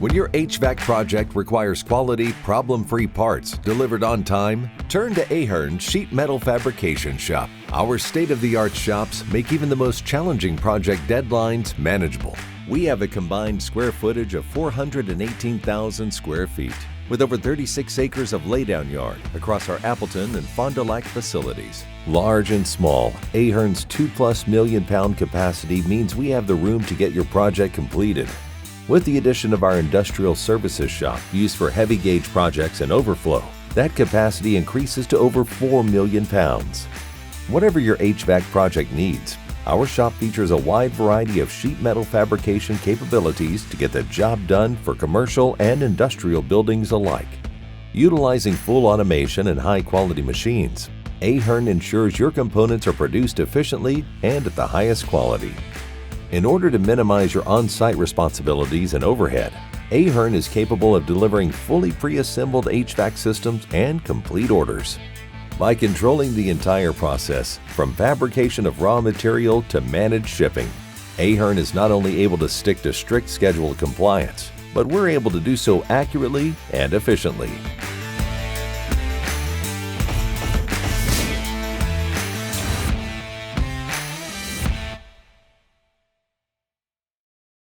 When your HVAC project requires quality, problem-free parts delivered on time, turn to Ahern Sheet Metal Fabrication Shop. Our state-of-the-art shops make even the most challenging project deadlines manageable. We have a combined square footage of 418,000 square feet, with over 36 acres of laydown yard across our Appleton and Fond du Lac facilities. Large and small, Ahern's 2+ million pound capacity means we have the room to get your project completed. With the addition of our industrial services shop used for heavy gauge projects and overflow, that capacity increases to over 4 million pounds. Whatever your HVAC project needs, our shop features a wide variety of sheet metal fabrication capabilities to get the job done for commercial and industrial buildings alike. Utilizing full automation and high-quality machines, Ahern ensures your components are produced efficiently and at the highest quality. In order to minimize your on-site responsibilities and overhead, Ahern is capable of delivering fully pre-assembled HVAC systems and complete orders. By controlling the entire process, from fabrication of raw material to managed shipping, Ahern is not only able to stick to strict schedule compliance, but we're able to do so accurately and efficiently.